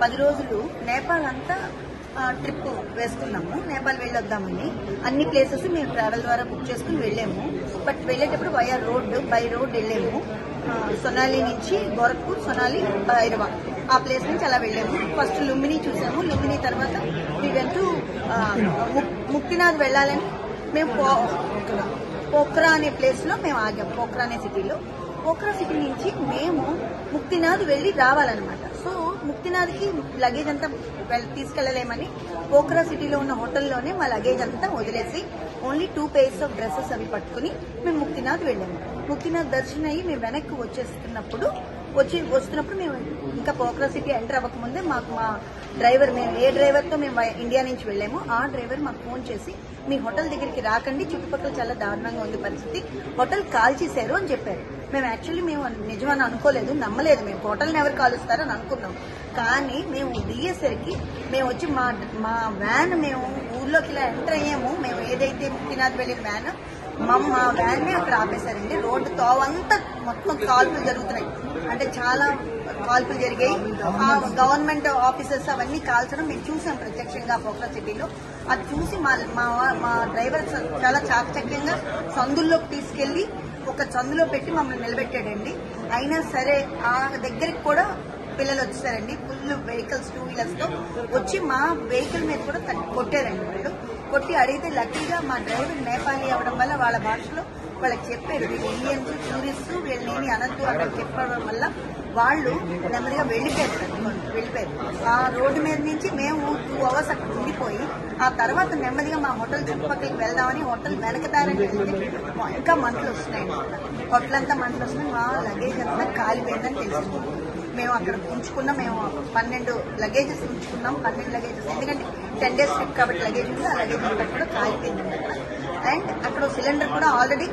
10 రోజులు నేపాల్ అంతా ట్రిప్ వేసుకున్నాము. నేపాల్ వెళ్ళొద్దామని అన్ని ప్లేసెస్ మేము ట్రావెల్ ద్వారా బుక్ చేసుకుని వెళ్ళాము. బట్ వెళ్ళేటప్పుడు బై రోడ్ వెళ్ళాము. సొనాలి నుంచి గోరఖ్పూర్, సొనాలి, భైరవ ఆ ప్లేస్ నుంచి అలా వెళ్ళాము. ఫస్ట్ లుంబిని చూసాము. లుంబిని తర్వాత మీ వెంటూ ముక్తినాథ్ వెళ్ళాలని మేము పోఖ్రా అనే ప్లేస్ లో మేము ఆగాము. పోఖ్రా అనే సిటీలో. పోఖ్రా సిటీ నుంచి మేము ముక్తినాథ్ వెళ్ళి రావాలన్నమాట. సో ముక్తినాథ్కి లగేజ్ అంతా తీసుకెళ్లలేమని పోఖ్రా సిటీలో ఉన్న హోటల్లోనే మా లగేజ్ అంతా వదిలేసి ఓన్లీ 2 pairs ఆఫ్ డ్రెస్సెస్ అవి పట్టుకుని మేము ముక్తినాథ్ వెళ్ళాము. ముక్తినాథ్ దర్శనం అయ్యి మేము వెనక్కి వస్తున్నప్పుడు మేము ఇంకా పోఖ్రా సిటీ ఎంటర్ అవ్వకముందే మాకు మా డ్రైవర్, మేము ఏ డ్రైవర్తో మేము ఇండియా నుంచి వెళ్ళామో ఆ డ్రైవర్ మాకు ఫోన్ చేసి మీ హోటల్ దగ్గరికి రాకండి, చుట్టుపక్కల చాలా దారుణంగా ఉంది పరిస్థితి, హోటల్ కాల్ చేశారు అని చెప్పారు. మేము యాక్చువల్లీ నిజమని అనుకోలేదు, నమ్మలేదు. మేము హోటల్ని ఎవరు కాలుస్తారని అనుకున్నాం. కానీ మేము దిగేసరికి మేము వచ్చి మా వ్యాన్ మేము ఊర్లోకి ఇలా ఎంటర్ అయ్యాము. మేము ఏదైతే ముక్తినాథ్ వెళ్ళిన వ్యాన్ మా వ్యాన్ ని అక్కడ ఆపేశారండి. రోడ్డు తోవంతా మొత్తం కాల్పులు జరుగుతున్నాయి. అంటే చాలా కాల్పులు జరిగాయి. ఆ గవర్నమెంట్ ఆఫీసర్స్ అవన్నీ కాల్చడం మేము చూసాం ప్రత్యక్షంగా పోఖ్రా సిటీలో. అది చూసి మా డ్రైవర్ చాలా చాకచక్యంగా సందుల్లోకి తీసుకెళ్లి ఒక చందులో పెట్టి మమ్మల్ని నిలబెట్టాడండి. అయినా సరే ఆ దగ్గరికి కూడా పిల్లలు వచ్చేసారండి. ఫుల్ వెహికల్స్ 2 wheelers తో వచ్చి మా వెహికల్ మీద కూడా కొట్టారండి. వాళ్ళు కొట్టి అడిగితే లక్కీగా మా డ్రైవర్ నేపాలీ అవడం వల్ల వాళ్ళ భాషలో వాళ్ళకి చెప్పారు, వీళ్ళు ఇండియన్స్ టూరిస్ట్, వీళ్ళని అనద్దు అక్కడ చెప్పడం వల్ల వాళ్ళు నెమ్మదిగా వెళ్ళిపోయారు. ఆ రోడ్డు మీద నుంచి మేము 2 hours అక్కడ ఉండిపోయి ఆ తర్వాత నెమ్మదిగా మా హోటల్ చుట్టుపక్కలకి వెళ్దామని హోటల్ వెనకదారని వెళ్తే ఇంకా మంటలు వస్తున్నాయండి. హోటల్ అంతా మంటలు వస్తున్నాయి. మా లగేజ్ అంతా కాలిపోయిందని తెలిసింది. మేము అక్కడ ఉంచుకున్నాం. మేము 12 లగేజెస్ ఉంచుకున్నాం. 12 లగేజెస్, ఎందుకంటే 10 days ట్రిప్ కాబట్టి లగేజ్ ఉంది. ఆ లగేజ్ అంతా కూడా కాలిపోయింది అక్కడ. అండ్ అక్కడ సిలిండర్ కూడా ఆల్రెడీ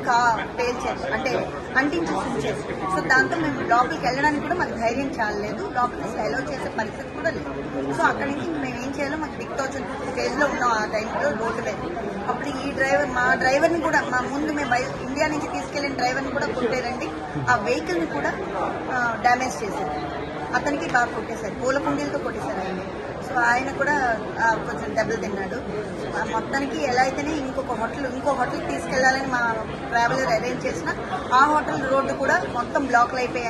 పేల్చారు, అంటే అంటించేసి ఉంచేసి. సో దాంతో మేము లోపలికి వెళ్ళడానికి కూడా మాకు ధైర్యం చాలలేదు. లోపలికి అలౌ చేసే పరిస్థితి కూడా లేదు. సో అక్కడి నుంచి మేము ఏం చేయాలో మాకు దిక్తోచిన స్టేజ్ లో ఉన్నాం ఆ టైంలో రోడ్డు మీద. అప్పుడు ఈ మా డ్రైవర్ని కూడా ముందు మేము ఇండియా నుంచి తీసుకెళ్లిన డ్రైవర్ని కూడా కొట్టారండి. ఆ వెహికల్ ని కూడా డ్యామేజ్ చేశారు. అతనికి బాగా కొట్టేశారు, పూల కుండీలతో కొట్టేశారు ఆయన. సో ఆయన కూడా కొంచెం దెబ్బలు తిన్నాడు. మొత్తానికి ఎలా అయితేనే ఇంకో హోటల్ తీసుకెళ్లాలని మా ట్రావెలర్ అరేంజ్ చేసిన ఆ హోటల్ రోడ్డు కూడా మొత్తం బ్లాక్లు అయిపోయాయి.